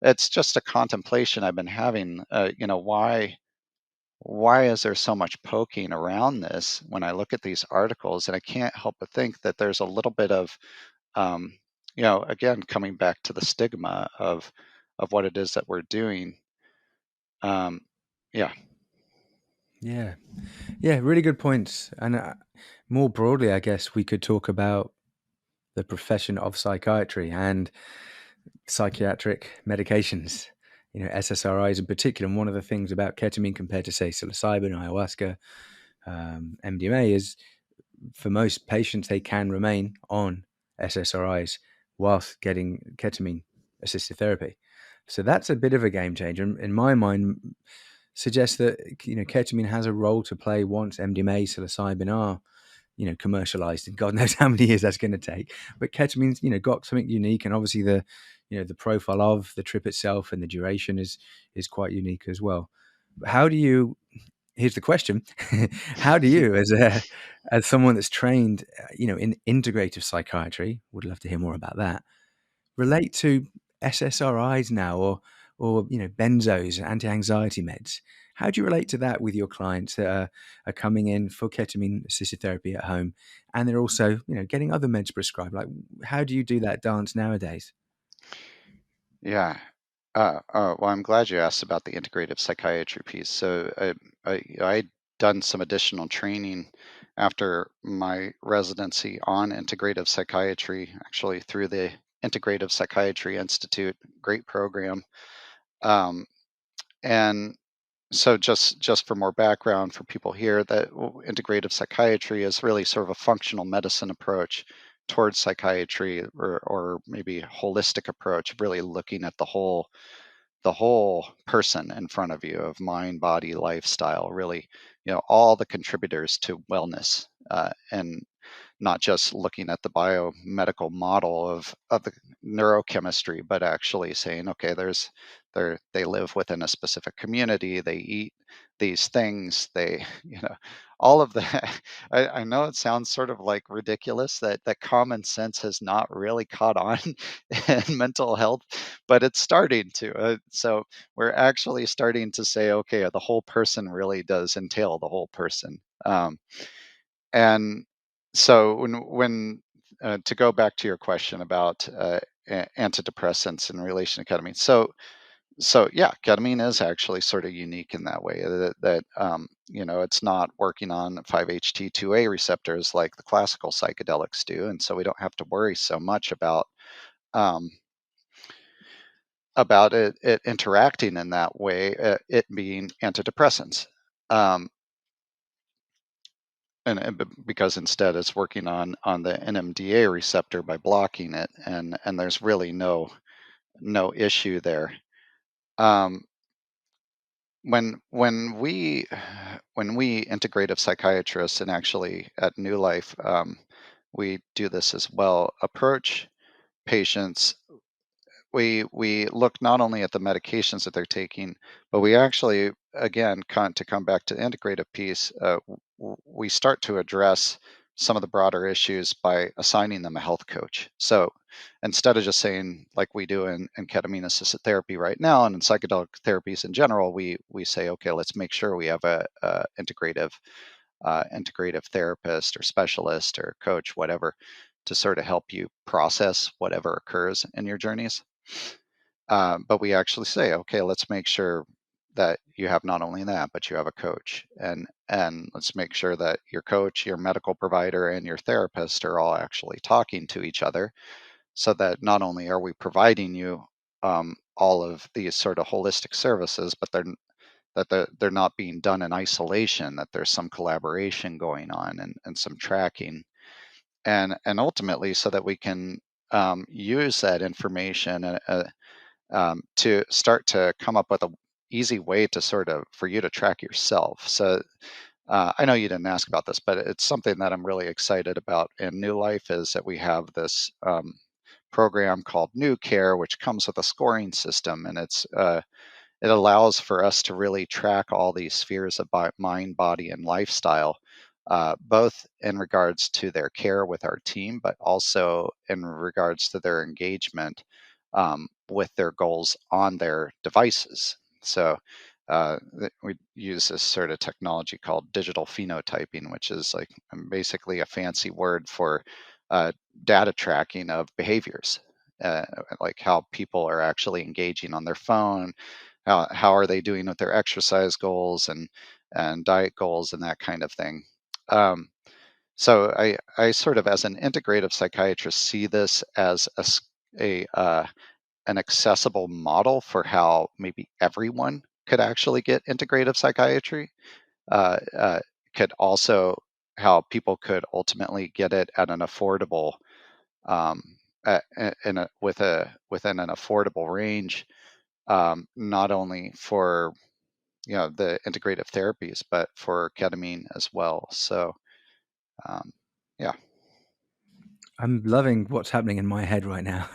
it's just a contemplation I've been having. Why is there so much poking around this when I look at these articles, and I can't help but think that there's a little bit of um, again, coming back to the stigma of what it is that we're doing. Um, yeah, Yeah. Yeah, really good points. And more broadly, I guess we could talk about the profession of psychiatry and psychiatric medications, SSRIs in particular. And one of the things about ketamine compared to, say, psilocybin, ayahuasca, MDMA is for most patients, they can remain on SSRIs whilst getting ketamine assisted therapy. So that's a bit of a game changer. In my mind, suggests that ketamine has a role to play once MDMA, psilocybin are commercialized, and God knows how many years that's going to take. But ketamine's got something unique, and obviously the profile of the trip itself and the duration is quite unique as well. How do you? Here's the question: how do you, as someone that's trained, in integrative psychiatry, would love to hear more about that, relate to SSRIs now, or benzos, anti-anxiety meds? How do you relate to that with your clients that are coming in for ketamine assisted therapy at home, and they're also getting other meds prescribed? Like, how do you do that dance nowadays? yeah. Well, I'm glad you asked about the integrative psychiatry piece. So I'd done some additional training after my residency on integrative psychiatry, actually through the Integrative Psychiatry Institute. Great program. Um, and So just for more background for people here, that integrative psychiatry is really sort of a functional medicine approach towards psychiatry, or maybe holistic approach, really looking at the whole person in front of you, of mind, body, lifestyle, really, all the contributors to wellness, and not just looking at the biomedical model of the neurochemistry, but actually saying, okay, they live within a specific community, they eat these things, they, all of that. I know it sounds sort of like ridiculous that common sense has not really caught on in mental health, but it's starting to. So we're actually starting to say, okay, the whole person really does entail the whole person. And so when to go back to your question about antidepressants in relation to ketamine. So So yeah, ketamine is actually sort of unique in that way that it's not working on 5-HT2A receptors like the classical psychedelics do, and so we don't have to worry so much um, about it interacting in that way, it being antidepressants. Um, because instead it's working on the NMDA receptor by blocking it, and there's really no issue there. Um, when we integrative psychiatrists, and actually at Nue Life, we do this as well, approach patients, we look not only at the medications that they're taking, but we actually, again, to come back to the integrative piece, we start to address some of the broader issues by assigning them a health coach. So instead of just saying, like we do in ketamine assisted therapy right now and in psychedelic therapies in general, we say, okay, let's make sure we have a integrative therapist or specialist or coach, whatever, to sort of help you process whatever occurs in your journeys. But we actually say, okay, let's make sure that you have not only that, but you have a coach, and let's make sure that your coach, your medical provider, and your therapist are all actually talking to each other, so that not only are we providing you all of these sort of holistic services, but they're not being done in isolation. That there's some collaboration going on, and some tracking, and ultimately so that we can use that information to start to come up with a easy way to sort of for you to track yourself. So I know you didn't ask about this, but it's something that I'm really excited about in Nue Life, is that we have this program called Nue Care, which comes with a scoring system, and it allows for us to really track all these spheres of mind, body, and lifestyle, both in regards to their care with our team, but also in regards to their engagement with their goals on their devices. So we use this sort of technology called digital phenotyping, which is like basically a fancy word for uh, data tracking of behaviors, uh, like how people are actually engaging on their phone, how are they doing with their exercise goals and diet goals and that kind of thing. Um, so I sort of, as an integrative psychiatrist, see this as an accessible model for how maybe everyone could actually get integrative psychiatry. Uh, uh, could also how people could ultimately get it at an affordable um, within an affordable range, not only for the integrative therapies, but for ketamine as well. So um, yeah, I'm loving what's happening in my head right now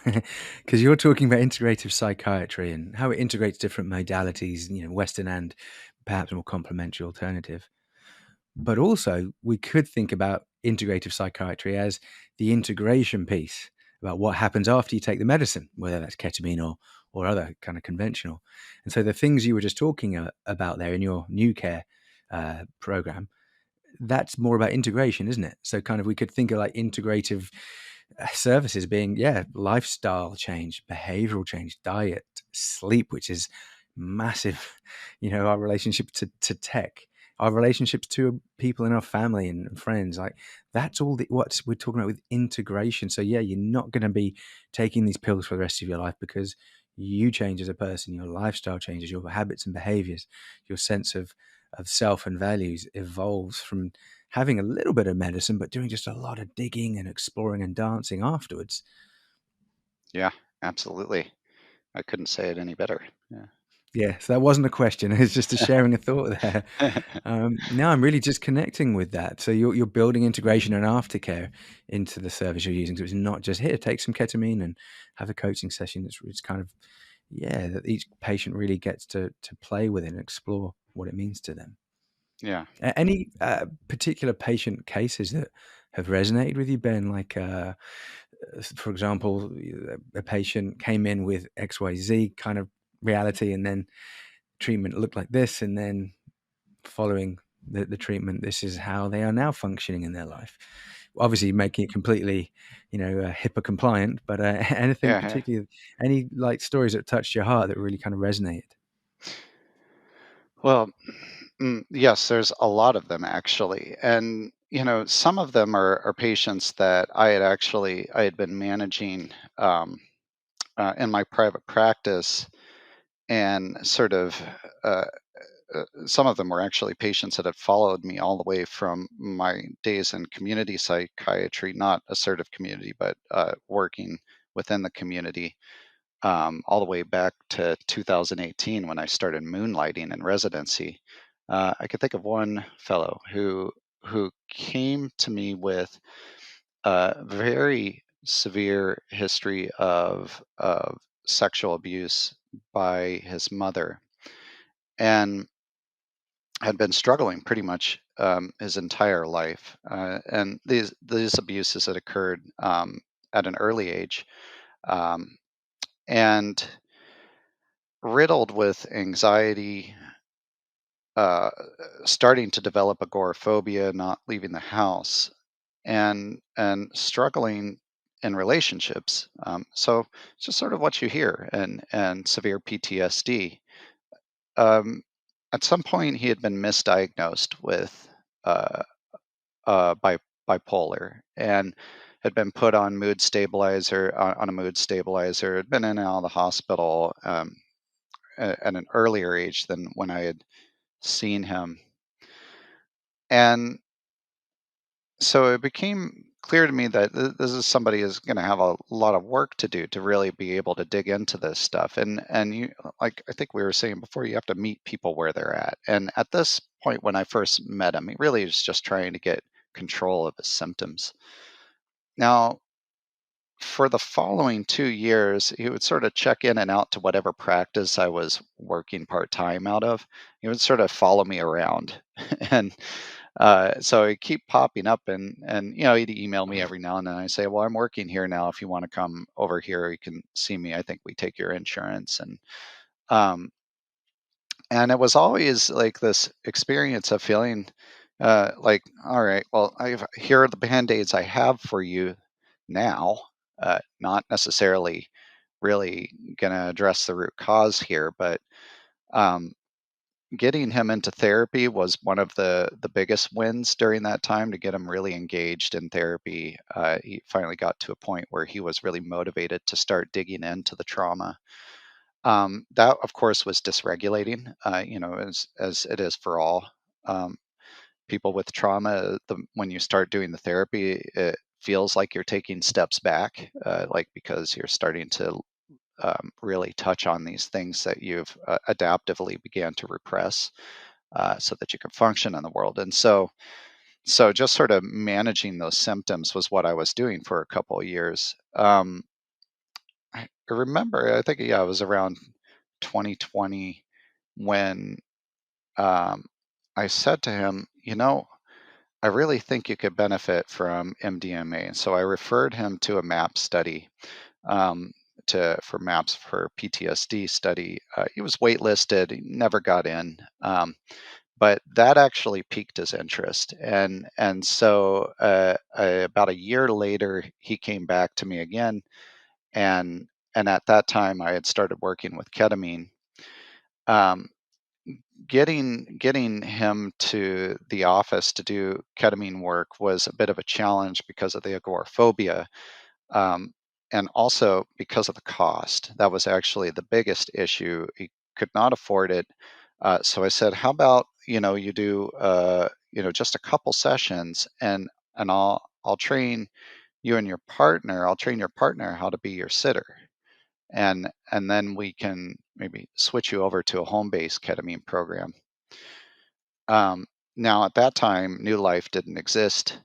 because you're talking about integrative psychiatry and how it integrates different modalities, Western and perhaps more complementary alternative. But also, we could think about integrative psychiatry as the integration piece about what happens after you take the medicine, whether that's ketamine or other kind of conventional. And so the things you were just talking about there in your Nue Care program, that's more about integration, isn't it? So kind of we could think of like integrative services being, yeah, lifestyle change, behavioral change, diet, sleep, which is massive, our relationship to tech, our relationships to people in our family and friends, like that's all what we're talking about with integration. So yeah, you're not going to be taking these pills for the rest of your life because you change as a person, your lifestyle changes, your habits and behaviors, your sense of self and values evolves from having a little bit of medicine, but doing just a lot of digging and exploring and dancing afterwards. yeah, absolutely. I couldn't say it any better. Yeah, so that wasn't a question. It's just a Yeah. sharing a thought there. Now I'm really just connecting with that. So you're building integration and aftercare into the service you're using. So it's not just here, take some ketamine and have a coaching session. It's kind of, yeah, that each patient really gets to play with it and explore what it means to them. Yeah. Any particular patient cases that have resonated with you, Ben? Like, for example, a patient came in with XYZ kind of reality, and then treatment looked like this, and then following the treatment, this is how they are now functioning in their life. Obviously, making it completely, HIPAA compliant. But anything Yeah. particularly, any like stories that touched your heart that really kind of resonated? Well, yes, there's a lot of them actually. And, some of them are patients that I had been managing in my private practice and sort of, uh, some of them were actually patients that had followed me all the way from my days in community psychiatry, not assertive community, but working within the community, all the way back to 2018 when I started moonlighting in residency. I could think of one fellow who came to me with a very severe history of sexual abuse by his mother, and had been struggling pretty much his entire life. And these abuses had occurred at an early age, um, and riddled with anxiety, uh, starting to develop agoraphobia, not leaving the house, and struggling in relationships. So it's just sort of what you hear, and severe PTSD. Um, at some point, he had been misdiagnosed with uh, bipolar, and had been put on mood stabilizer on a mood stabilizer. Had been in and out of the hospital at an earlier age than when I had seen him. And so it became clear to me that this is somebody who's going to have a lot of work to do to really be able to dig into this stuff. And you, like I think we were saying before, you have to meet people where they're at. And at this point, when I first met him, he really was just trying to get control of his symptoms. Now, for the following 2 years, he would sort of check in and out to whatever practice I was working part time out of. He would sort of follow me around, and so he'd keep popping up, and he'd email me every now and then. I say, "Well, I'm working here now. If you want to come over here, you can see me. I think we take your insurance." Um, and it was always like this experience of feeling like, all right, well, here are the band-aids I have for you now, not necessarily really going to address the root cause here, but um, getting him into therapy was one of the biggest wins during that time, to get him really engaged in therapy. He finally got to a point where he was really motivated to start digging into the trauma. That, of course, was dysregulating, as it is for all um, people with trauma. When you start doing the therapy, it feels like you're taking steps back, like because you're starting to really touch on these things that you've adaptively began to repress, so that you can function in the world. And so just sort of managing those symptoms was what I was doing for a couple of years. I remember, I think, yeah, it was around 2020 when um, I said to him, I really think you could benefit from MDMA. And so I referred him to a MAP study, um, for MAPS for PTSD study. He was waitlisted, he never got in, but that actually piqued his interest. And so about a year later, he came back to me again, and and at that time, I had started working with ketamine. Um, getting him to the office to do ketamine work was a bit of a challenge because of the agoraphobia, um, and also because of the cost. That was actually the biggest issue. He could not afford it. So I said, "How about you do just a couple sessions, and I'll train you and your partner. I'll train your partner how to be your sitter, and then we can maybe switch you over to a home-based ketamine program." Um, Now, at that time, Nue Life didn't exist,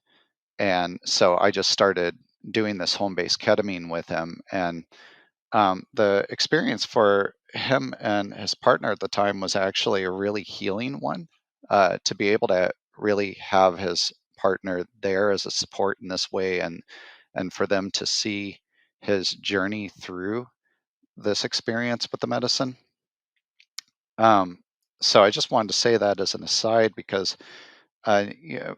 and so I just started doing this home-based ketamine with him. And the experience for him and his partner at the time was actually a really healing one. To be able to really have his partner there as a support in this way, and for them to see his journey through this experience with the medicine. Um, so I just wanted to say that as an aside, because you know,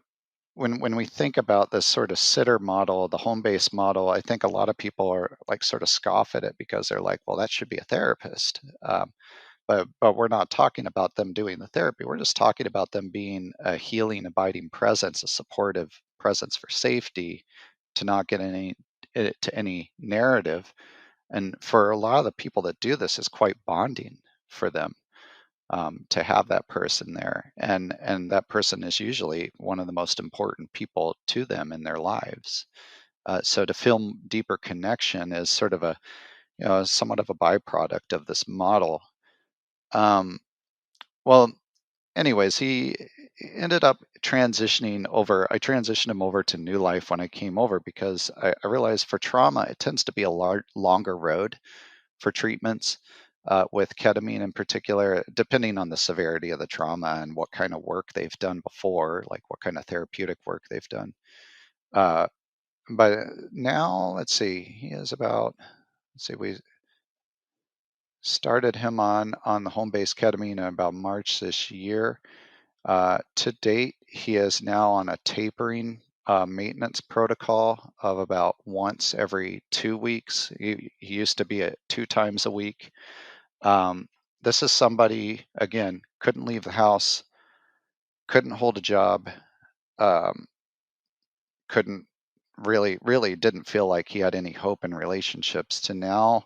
when we think about this sort of sitter model, the home-based model, I think a lot of people are like sort of scoff at it because they're like, well, that should be a therapist. But we're not talking about them doing the therapy. We're just talking about them being a healing, abiding presence, a supportive presence for safety, to not get to any narrative. And for a lot of the people that do this, is quite bonding for them, to have that person there, and that person is usually one of the most important people to them in their lives. So to feel deeper connection is sort of a, somewhat of a byproduct of this model. Um, well, anyways, he ended up transitioning over. I transitioned him over to Nue Life when I came over, because I realized for trauma, it tends to be a longer road for treatments, with ketamine in particular, depending on the severity of the trauma and what kind of work they've done before, like what kind of therapeutic work they've done. Uh, but now, let's see, he is about, let's see, we started him on the home-based ketamine in about March this year. To date, he is now on a tapering maintenance protocol of about once every 2 weeks. He used to be at 2 times a week. This is somebody, again, couldn't leave the house, couldn't hold a job, um, couldn't really didn't feel like he had any hope in relationships, to now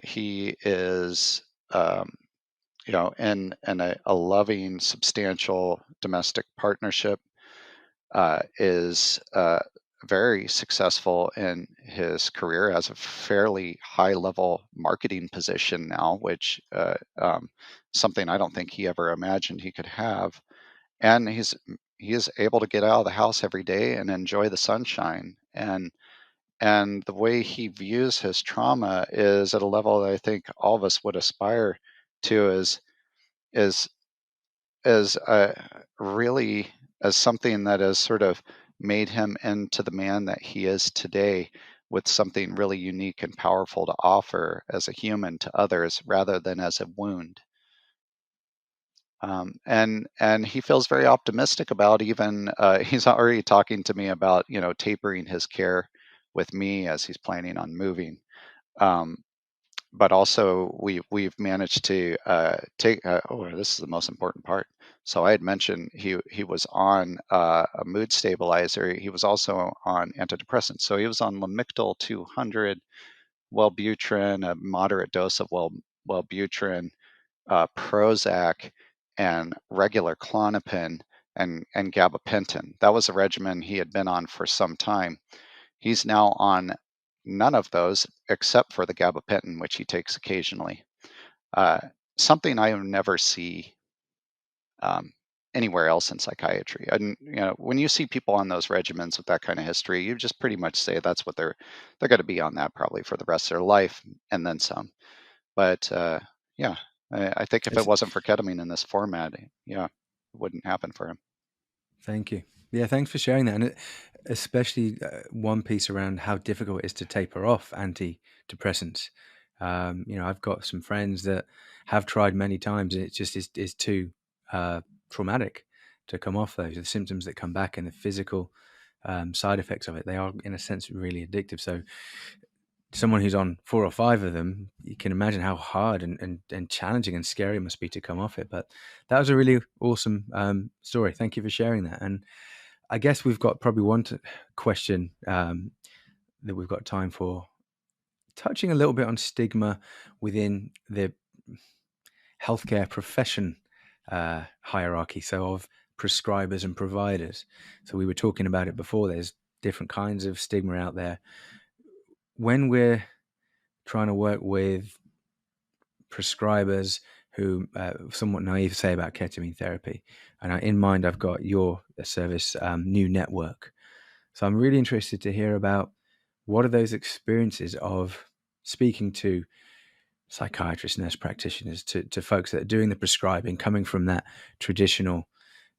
he is, in a loving, substantial domestic partnership, is very successful in his career, has a fairly high level marketing position now, which something I don't think he ever imagined he could have. And he is able to get out of the house every day and enjoy the sunshine. And the way he views his trauma is at a level that I think all of us would aspire to, is as really as something that has sort of made him into the man that he is today, with something really unique and powerful to offer as a human to others, rather than as a wound. And he feels very optimistic about, even he's already talking to me about, tapering his care with me as he's planning on moving. Um, but also we've managed to take. Oh, this is the most important part. So I had mentioned he was on a mood stabilizer. He was also on antidepressants. So he was on Lamictal 200, Wellbutrin, a moderate dose of Wellbutrin, Prozac, and regular Klonopin, and gabapentin. That was a regimen he had been on for some time. He's now on none of those except for the gabapentin, which he takes occasionally. Uh, Something I never see um, anywhere else in psychiatry. And when you see people on those regimens with that kind of history, you just pretty much say that's what they're going to be on that probably for the rest of their life, and then some. But yeah, I think if it It's, wasn't for ketamine in this format, yeah, it wouldn't happen for him. Thank you. Yeah, thanks for sharing that. And especially one piece around how difficult it is to taper off antidepressants. I've got some friends that have tried many times, and it just is too traumatic to come off those. The symptoms that come back and the physical side effects of it, they are, in a sense, really addictive. So someone who's on 4 or 5 of them, you can imagine how hard and challenging and scary it must be to come off it. But that was a really awesome story. Thank you for sharing that. And I guess we've got probably one question that we've got time for, touching a little bit on stigma within the healthcare profession hierarchy, so of prescribers and providers. So we were talking about it before. There's different kinds of stigma out there. When we're trying to work with prescribers who somewhat naive say about ketamine therapy, and in mind I've got your service, Nue Network. So I'm really interested to hear about what are those experiences of speaking to psychiatrists, nurse practitioners, to folks that are doing the prescribing, coming from that traditional,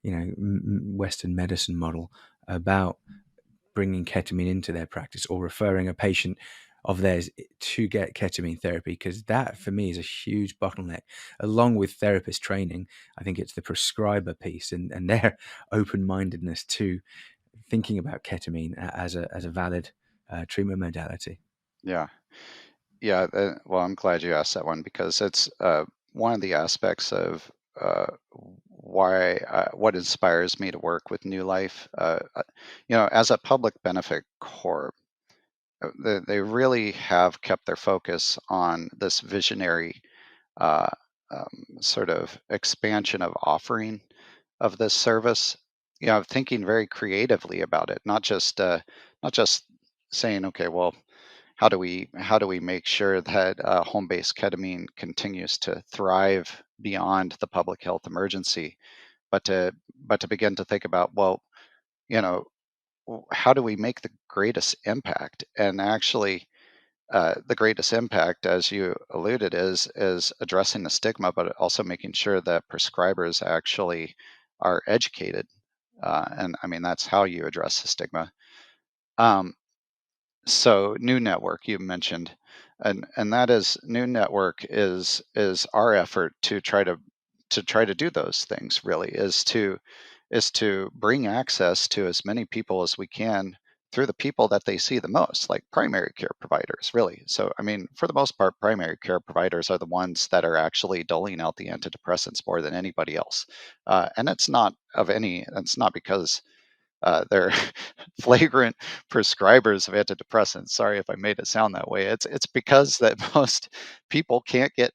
Western medicine model, about bringing ketamine into their practice or referring a patient of theirs to get ketamine therapy, because that for me is a huge bottleneck. Along with therapist training, I think it's the prescriber piece and their open-mindedness to thinking about ketamine as a valid treatment modality. Yeah. Yeah, well, I'm glad you asked that one because it's one of the aspects of what inspires me to work with Nue Life. As a public benefit corp, they really have kept their focus on this visionary uh, sort of expansion of offering of this service. Thinking very creatively about it, not just saying, okay, well, how do we make sure that home-based ketamine continues to thrive beyond the public health emergency, but to begin to think about, well, you know, how do we make the greatest impact? And actually, the greatest impact, as you alluded, is addressing the stigma, but also making sure that prescribers actually are educated. And I mean, that's how you address the stigma. Um, So Nue Network you mentioned, and that is Nue Network is our effort to try to do those things. Really, is to bring access to as many people as we can through the people that they see the most, like primary care providers. Really, so I mean, for the most part, primary care providers are the ones that are actually doling out the antidepressants more than anybody else, and it's not because they're flagrant prescribers of antidepressants. Sorry if I made it sound that way. It's because that most people can't get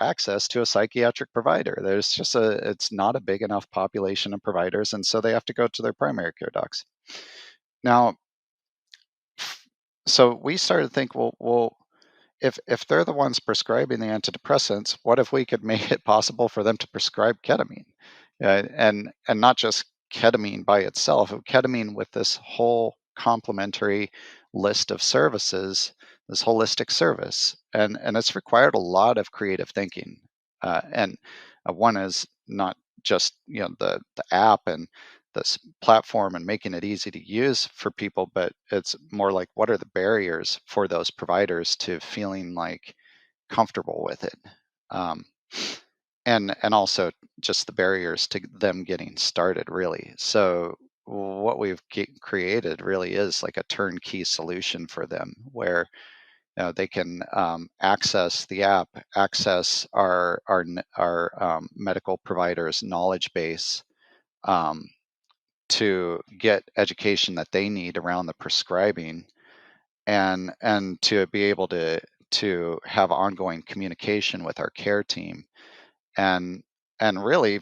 access to a psychiatric provider. It's not a big enough population of providers, and so they have to go to their primary care docs. Now, so we started to think, well, if they're the ones prescribing the antidepressants, what if we could make it possible for them to prescribe ketamine, and not just ketamine by itself, ketamine with this whole complementary list of services, this holistic service, and it's required a lot of creative thinking, and one is not just the app and this platform and making it easy to use for people, but it's more like what are the barriers for those providers to feeling like comfortable with it, um, and also just the barriers to them getting started. Really, so what we've created really is like a turnkey solution for them, where they can access the app, access our medical providers' knowledge base. Um, to get education that they need around the prescribing, and to be able to have ongoing communication with our care team, and really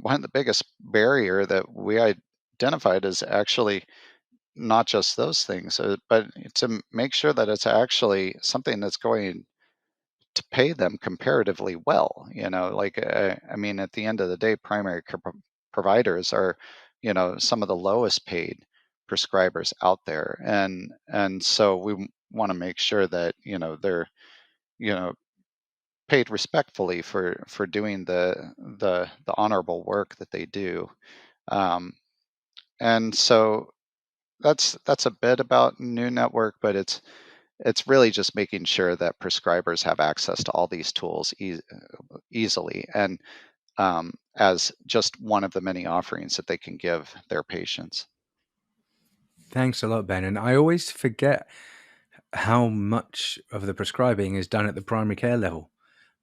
one of the biggest barrier that we identified is actually not just those things, but to make sure that it's actually something that's going to pay them comparatively well. Like, I mean, at the end of the day, primary care providers are, some of the lowest paid prescribers out there, and so we want to make sure that they're you know paid respectfully for doing the honorable work that they do. Um, and so that's a bit about Nue Network, but it's really just making sure that prescribers have access to all these tools easily, and as just one of the many offerings that they can give their patients. Thanks a lot, Ben. And I always forget how much of the prescribing is done at the primary care level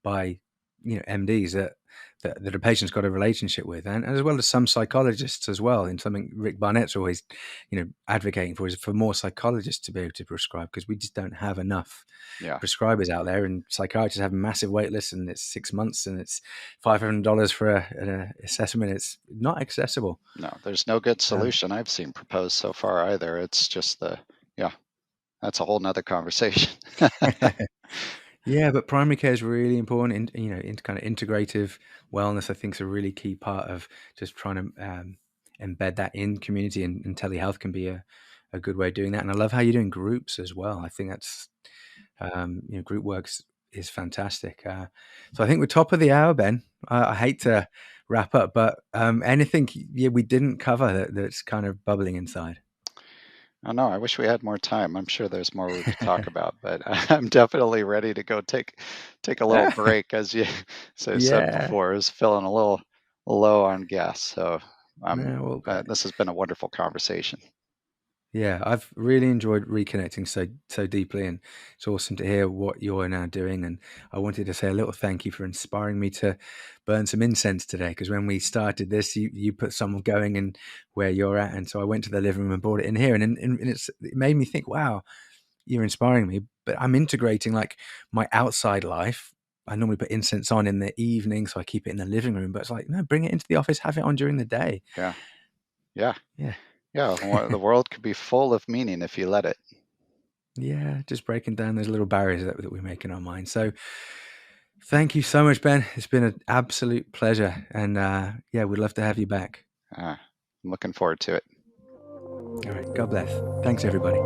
by MDs that a patient's got a relationship with, and as well as some psychologists as well. And something Rick Barnett's always advocating for is for more psychologists to be able to prescribe, because we just don't have enough Yeah, prescribers out there, and psychiatrists have massive wait lists, and it's 6 months, and it's $500 for an assessment. It's not accessible. no, there's no good Um, solution I've seen proposed so far either. It's just yeah, that's a whole nother conversation. Yeah, but primary care is really important. Into kind of integrative wellness, I think, is a really key part of just trying to embed that in community, and telehealth can be a good way of doing that. And I love how you're doing groups as well. I think that's group works is fantastic. So I think we're top of the hour, Ben. I hate to wrap up, but anything we didn't cover that's kind of bubbling inside. Oh no, I wish we had more time. I'm sure there's more we could talk about, but I'm definitely ready to go take a little break. As you so said Yeah. before, I was feeling a little low on gas. So No, well, this has been a wonderful conversation. yeah, I've really enjoyed reconnecting so deeply, and it's awesome to hear what you're now doing. And I wanted to say a little thank you for inspiring me to burn some incense today. Because when we started this, you put some going in where you're at, and so I went to the living room and brought it in here, and it made me think, wow, you're inspiring me. But I'm integrating like my outside life. I normally put incense on in the evening, so I keep it in the living room. But it's like, no, bring it into the office, have it on during the day. Yeah, yeah, Yeah. yeah. The world could be full of meaning if you let it. Yeah, just breaking down those little barriers that we make in our mind. So thank you so much, Ben. It's been an absolute pleasure. And yeah, we'd love to have you back. I'm looking forward to it. All right. God bless. Thanks, everybody.